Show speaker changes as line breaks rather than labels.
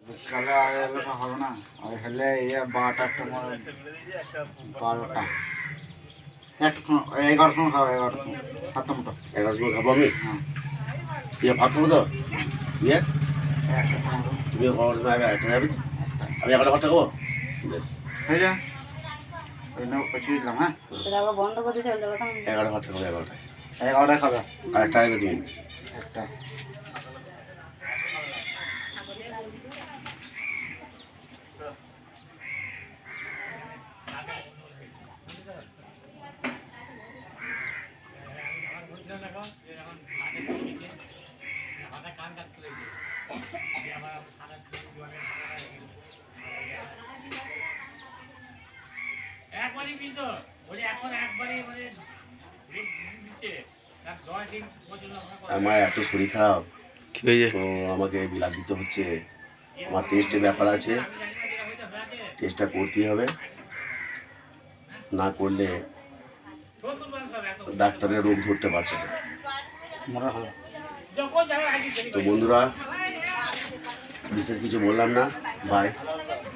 কালে এলে তো হবে না, আর হলে ইয়ে 12টার সময় 12টা 11 খাবো, 11 সাতটা মতো
11টার সময় খাবো আমি।
হ্যাঁ
ইয়ে ভাত খাবো তো ইয়ে
একটা মতো
তুমিও খাওয়ার সময় একটা যাবে তো আমি একটা ভাতটা খাবো বেশ
হয়ে যা ওই নাও পচিয়ে দিলাম। হ্যাঁ
বন্ধ করতে চলতে হবে
11টা ভাতটা খাবো 11টায়
11টায় খাবে
আর একটা যাবে তুমি
একটা
আমার এত শরীর খারাপ
কি হয়েছে?
তো আমাকে বিলাপ দিতে হচ্ছে। আমার টেস্টের ব্যাপার আছে, টেস্টটা করতেই হবে, না করলে ডাক্তারের রোগ ধরতে পারছে না।
মনে হলো
তো বন্ধুরা বিশেষ কিছু বললাম না, বাই।